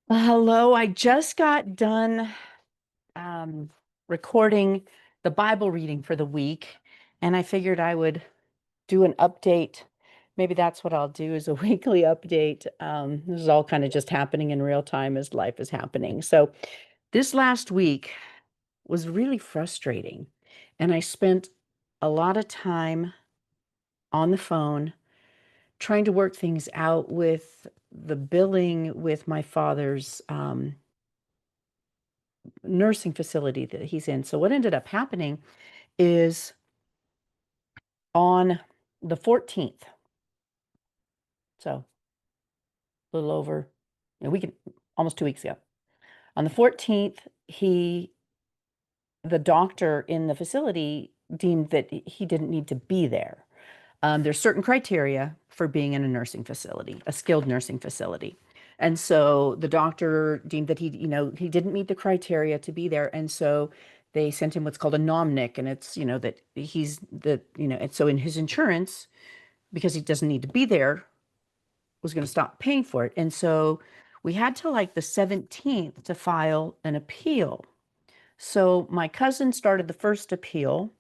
Hello, I just got done um, recording the Bible reading for the week, and I figured I would do an update. Maybe that's what I'll do is a weekly update. This is all kind of just happening in real time as life is happening. So this last week was really frustrating, and I spent a lot of time on the phone trying to work things out with the billing with my father's nursing facility that he's in. So what ended up happening is on the 14th, so a little over a week, almost 2 weeks ago. On the 14th, the doctor in the facility deemed that he didn't need to be there. There's certain criteria for being in a nursing facility, a skilled nursing facility. And so the doctor deemed that he didn't meet the criteria to be there. And so they sent him what's called a nomnic. And it's, that and so in his insurance, because he doesn't need to be there, was going to stop paying for it. And so we had till like the 17th to file an appeal. So my cousin started the first appeal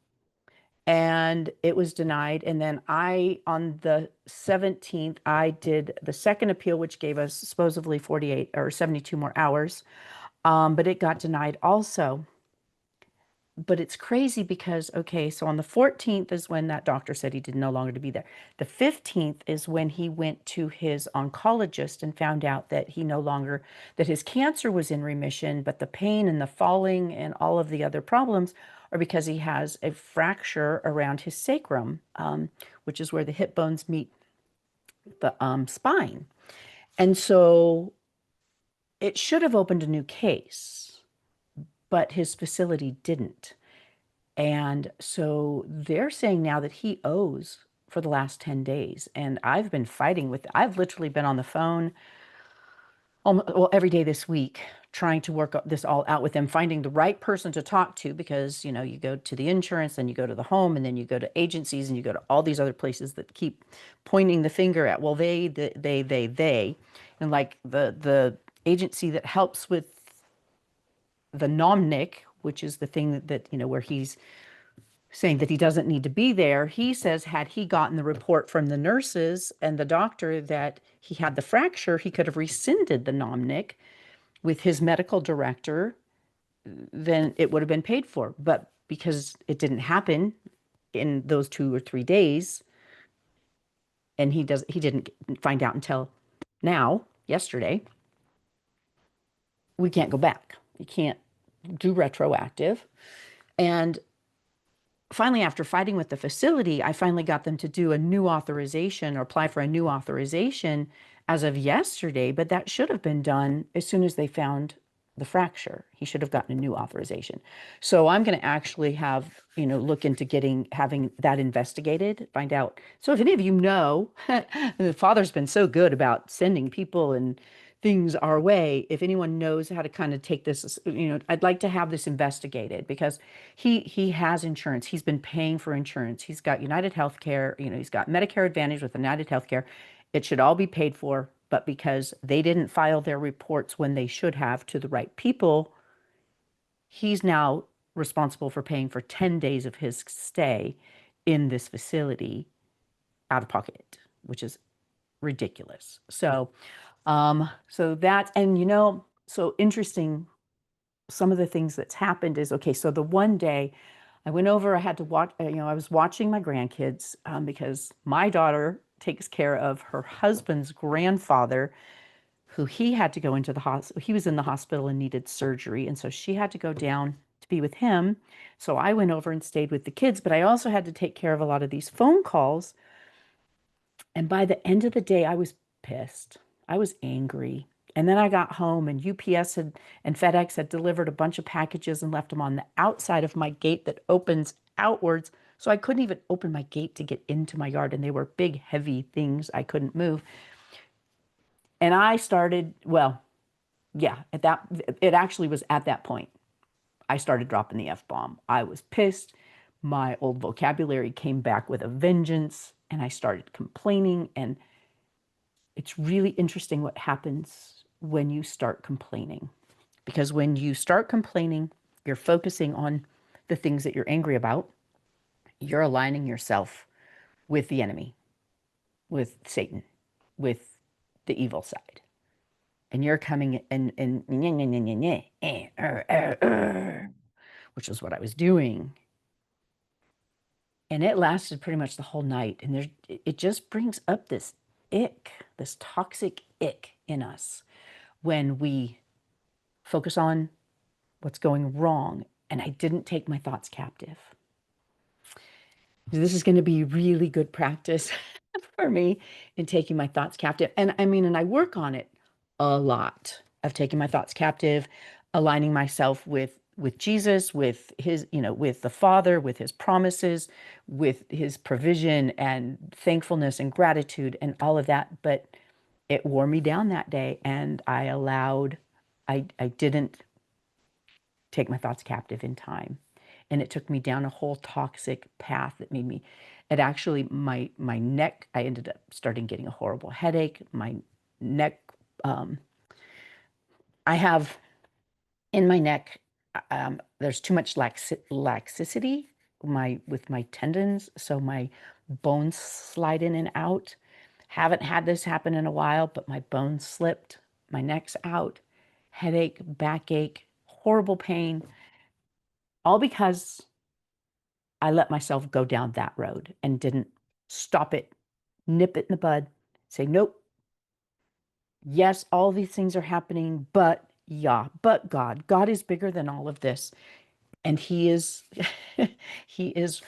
and it was denied. And then on the 17th, I did the second appeal, which gave us supposedly 48 or 72 more hours. But it got denied also. But it's crazy because, okay, so on the 14th is when that doctor said he did no longer to be there. The 15th is when he went to his oncologist and found out that that his cancer was in remission, but the pain and the falling and all of the other problems are because he has a fracture around his sacrum, which is where the hip bones meet the spine. And so it should have opened a new case, but his facility didn't. And so they're saying now that he owes for the last 10 days. And I've literally been on the phone every day this week trying to work this all out with them, finding the right person to talk to because, you go to the insurance, then you go to the home, and then you go to agencies and you go to all these other places that keep pointing the finger at, well, they. And like the agency that helps with the nomnic, which is the thing where he's saying that he doesn't need to be there. He says, had he gotten the report from the nurses and the doctor that he had the fracture, he could have rescinded the nomnic with his medical director, then it would have been paid for. But because it didn't happen in those 2 or 3 days, and he didn't find out until yesterday, we can't go back. You can't do retroactive. And finally, after fighting with the facility, I finally got them to do a new authorization or apply for a new authorization as of yesterday, but that should have been done as soon as they found the fracture. He should have gotten a new authorization. So I'm going to actually look into having that investigated, find out. So if any of you know, the father's been so good about sending people and things our way. If anyone knows how to kind of take this, I'd like to have this investigated because he has insurance. He's been paying for insurance. He's got United Healthcare, he's got Medicare Advantage with United Healthcare. It should all be paid for, but because they didn't file their reports when they should have to the right people, he's now responsible for paying for 10 days of his stay in this facility out of pocket, which is ridiculous. So that, and so interesting. Some of the things that's happened is okay. So the one day I went over, I had to watch, I was watching my grandkids because my daughter takes care of her husband's grandfather, who he had to go into the hospital. He was in the hospital and needed surgery. And so she had to go down to be with him. So I went over and stayed with the kids, but I also had to take care of a lot of these phone calls. And by the end of the day, I was pissed. I was angry. And then I got home and and FedEx had delivered a bunch of packages and left them on the outside of my gate that opens outwards. So I couldn't even open my gate to get into my yard. And they were big, heavy things I couldn't move. And I started, well, yeah, it actually was at that point. I started dropping the F bomb. I was pissed. My old vocabulary came back with a vengeance and I started complaining. And it's really interesting what happens when you start complaining. Because when you start complaining, you're focusing on the things that you're angry about. You're aligning yourself with the enemy, with Satan, with the evil side. And you're coming and which is what I was doing. And it lasted pretty much the whole night. And it just brings up this ick, this toxic ick in us when we focus on what's going wrong. And I didn't take my thoughts captive. This is going to be really good practice for me in taking my thoughts captive. And I mean, and I work on it a lot of taking my thoughts captive, aligning myself with Jesus, with his, with the Father, with his promises, with his provision and thankfulness and gratitude and all of that. But it wore me down that day, and I didn't take my thoughts captive in time. And it took me down a whole toxic path that made me, it actually, my neck, I ended up starting getting a horrible headache. My neck, um, I have in my neck, there's too much laxicity with my tendons, so my bones slide in and out. Haven't had this happen in a while, but my bones slipped, my neck's out, headache, backache, horrible pain, all because I let myself go down that road and didn't stop it, nip it in the bud, say, nope, yes, all these things are happening, but yeah, but God is bigger than all of this. And he is, he is,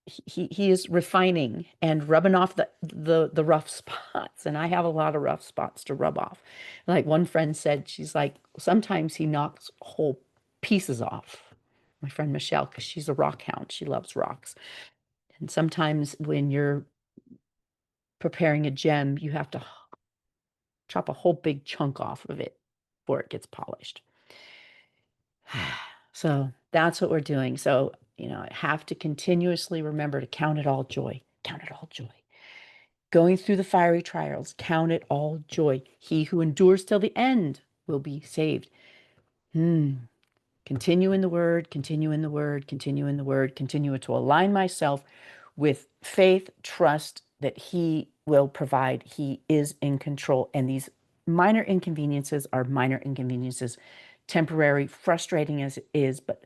he is refining and rubbing off the rough spots. And I have a lot of rough spots to rub off. Like one friend said, she's like, sometimes he knocks whole pieces off. My friend Michelle, because she's a rock hound. She loves rocks. And sometimes when you're preparing a gem, you have to chop a whole big chunk off of it before it gets polished. So that's what we're doing. So, I have to continuously remember to count it all joy. Count it all joy. Going through the fiery trials, count it all joy. He who endures till the end will be saved. Continue in the word, continue in the word, continue in the word, continue to align myself with faith, trust that he will provide. He is in control. And these minor inconveniences are minor inconveniences, temporary, frustrating as it is. But,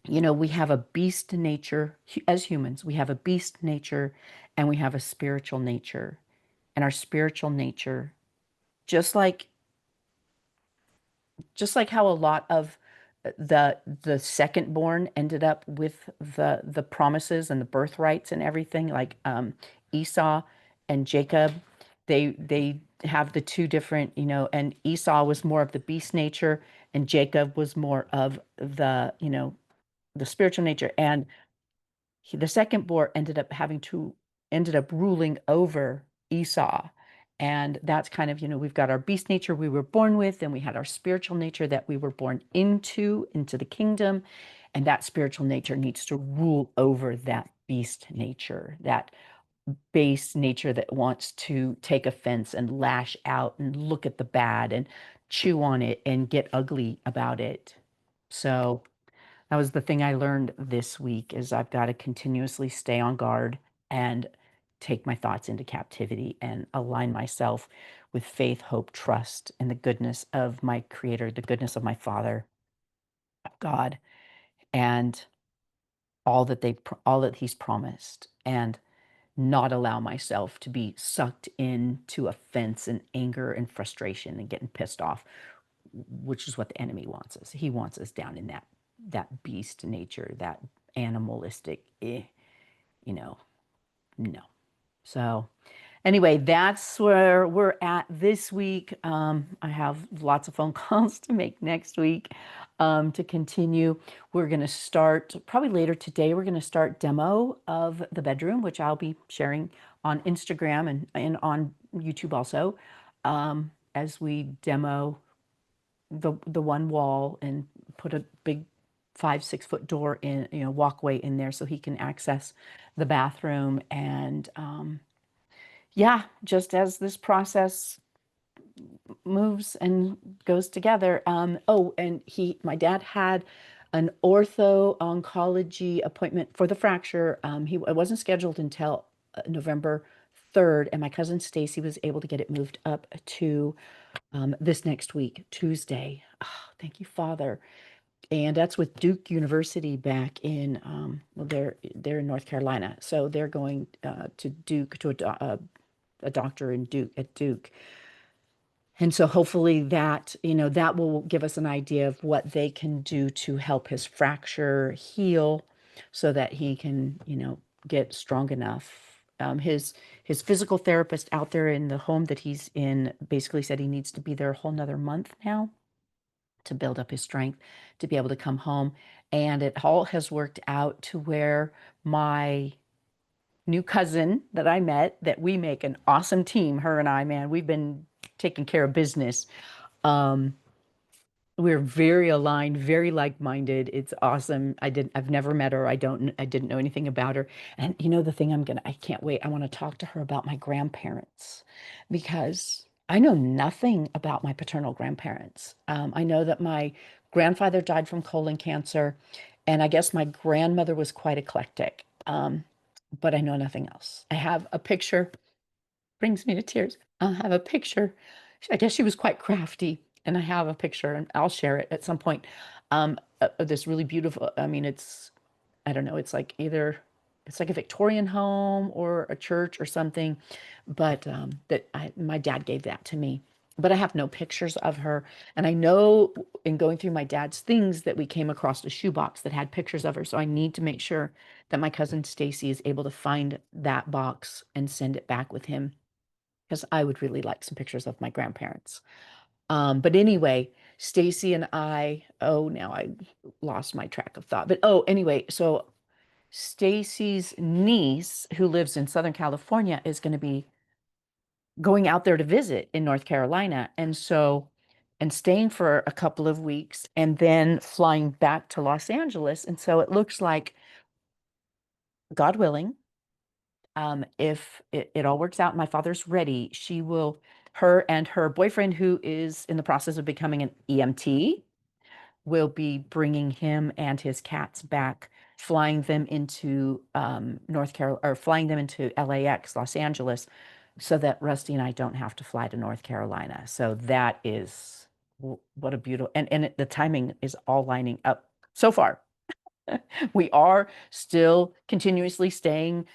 we have a beast nature as humans. We have a beast nature and we have a spiritual nature. And our spiritual nature, just like how a lot of the second born ended up with the promises and the birthrights and everything, like Esau and Jacob, they have the two different, and Esau was more of the beast nature and Jacob was more of the spiritual nature. And the second born ended up ruling over Esau. And that's kind of, we've got our beast nature we were born with, and we had our spiritual nature that we were born into the kingdom. And that spiritual nature needs to rule over that beast nature, that base nature that wants to take offense and lash out and look at the bad and chew on it and get ugly about it. So that was the thing I learned this week is I've got to continuously stay on guard and take my thoughts into captivity and align myself with faith, hope, trust, and the goodness of my creator, the goodness of my Father, God, and all that he's promised, and not allow myself to be sucked into offense and anger and frustration and getting pissed off, which is what the enemy wants us. He wants us down in that beast nature, that animalistic, no. So anyway, that's where we're at this week. I have lots of phone calls to make next week to continue. We're going to start probably later today. We're going to start demo of the bedroom, which I'll be sharing on Instagram and on YouTube also, as we demo the one wall and put a big 5-6 foot door in, walkway in there so he can access the bathroom. And yeah, just as this process moves and goes together. Oh, and my dad had an ortho oncology appointment for the fracture. It wasn't scheduled until November 3rd, and my cousin Stacy was able to get it moved up to this next week, Tuesday. Oh, thank you, Father. And that's with Duke University back in, well, they're in North Carolina, so they're going to Duke to a doctor in Duke at Duke. And so hopefully that, that will give us an idea of what they can do to help his fracture heal so that he can, get strong enough. His physical therapist out there in the home that he's in basically said he needs to be there a whole nother month now to build up his strength to be able to come home. And it all has worked out to where my new cousin that I met, that we make an awesome team, her and I, man, we've been taking care of business. Um, we're very aligned, very like-minded. It's awesome. I've never met her. I didn't know anything about her. And the thing I can't wait. I want to talk to her about my grandparents because I know nothing about my paternal grandparents. I know that my grandfather died from colon cancer, and I guess my grandmother was quite eclectic. But I know nothing else. I have a picture, brings me to tears. I have a picture. I guess she was quite crafty, and I have a picture, and I'll share it at some point. Of this really beautiful. I mean, I don't know. It's like a Victorian home or a church or something, but my dad gave that to me. But I have no pictures of her, and I know in going through my dad's things that we came across a shoebox that had pictures of her. So I need to make sure that my cousin Stacy is able to find that box and send it back with him because I would really like some pictures of my grandparents. But anyway, Stacy and I, oh, now I lost my track of thought. But oh, anyway, so Stacy's niece, who lives in Southern California, is going to be going out there to visit in North Carolina. And staying for a couple of weeks and then flying back to Los Angeles. And so it looks like, God willing, if it all works out, my father's ready, her and her boyfriend, who is in the process of becoming an EMT, will be bringing him and his cats back, flying them into North Carolina, or flying them into LAX, Los Angeles, so that Rusty and I don't have to fly to North Carolina. So that is what a beautiful, and the timing is all lining up so far. We are still continuously staying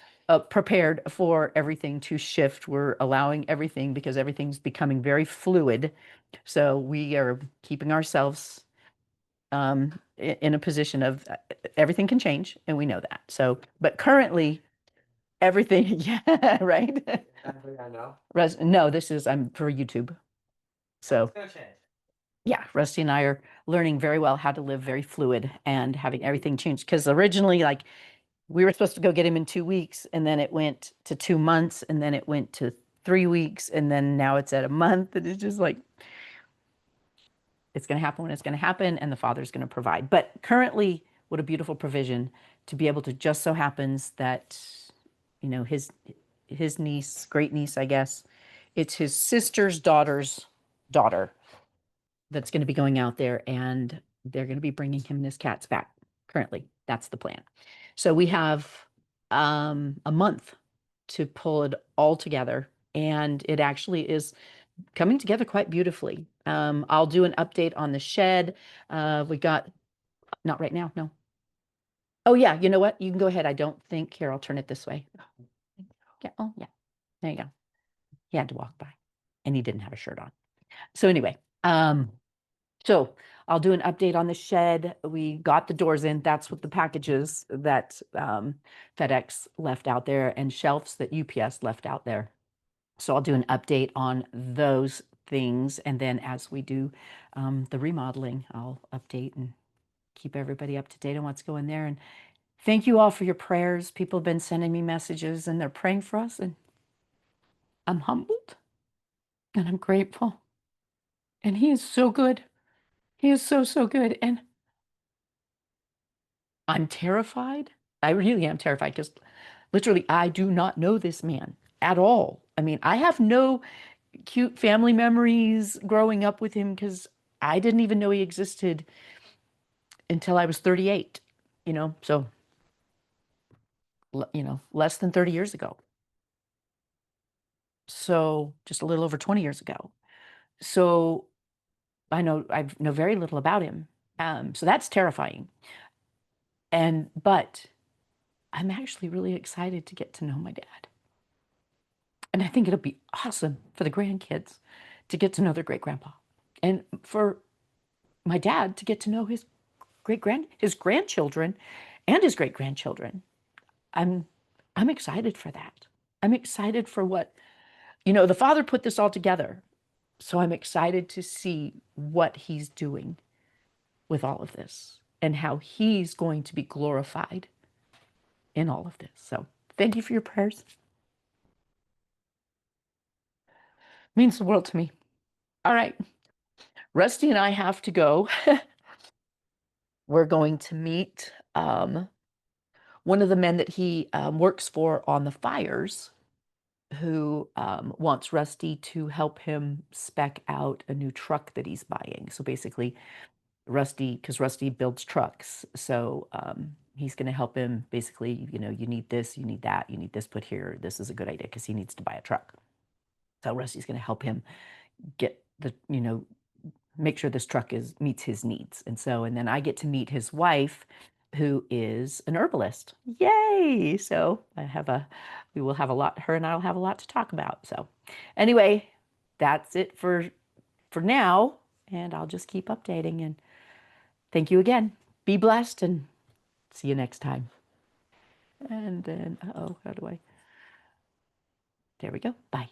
prepared for everything to shift. We're allowing everything because everything's becoming very fluid. So we are keeping ourselves in a position of everything can change, and we know that. So, but currently, everything, yeah, right. Actually, I know. No, this is I'm for YouTube. So, It's gonna change. yeah, Rusty and I are learning very well how to live very fluid and having everything change. Because originally, like, we were supposed to go get him in 2 weeks, and then it went to 2 months, and then it went to 3 weeks, and then now it's at a month, and it's just like it's going to happen when it's going to happen, and the Father's going to provide. But currently, what a beautiful provision to be able to, just so happens that, his niece, great niece, I guess, it's his sister's daughter's daughter that's going to be going out there, and they're going to be bringing him and his cats back. Currently, that's the plan. So we have a month to pull it all together, and it actually is coming together quite beautifully. I'll do an update on the shed. We got, not right now, no. Oh yeah, you know what? You can go ahead. I don't think, here, I'll turn it this way. Yeah, oh yeah, there you go. He had to walk by, and he didn't have a shirt on. So anyway, so I'll do an update on the shed. We got the doors in. That's what the packages that FedEx left out there and shelves that UPS left out there. So I'll do an update on those things. And then as we do the remodeling, I'll update and keep everybody up to date on what's going there. And thank you all for your prayers. People have been sending me messages and they're praying for us. And I'm humbled and I'm grateful. And he is so good. He is so, so good. And I'm terrified. I really am terrified because literally I do not know this man at all. I mean, I have no cute family memories growing up with him because I didn't even know he existed until I was 38, so, less than 30 years ago. So just a little over 20 years ago. So I know very little about him. So that's terrifying. But I'm actually really excited to get to know my dad. And I think it'll be awesome for the grandkids to get to know their great grandpa and for my dad to get to know his grandchildren and his great grandchildren. I'm I'm excited for that. I'm excited for the father put this all together. So I'm excited to see what he's doing with all of this and how he's going to be glorified in all of this. So thank you for your prayers. Means the world to me. All right. Rusty and I have to go. We're going to meet one of the men that he works for on the fires who wants Rusty to help him spec out a new truck that he's buying. So basically, because Rusty builds trucks. So he's going to help him basically, you need this, you need that, you need this put here. This is a good idea because he needs to buy a truck. So Rusty's going to help him get make sure this truck meets his needs. And then I get to meet his wife, who is an herbalist. Yay! So we will have a lot, her and I will have a lot to talk about. So anyway, that's it for now. And I'll just keep updating. And thank you again. Be blessed and see you next time. And then, how do I? There we go. Bye.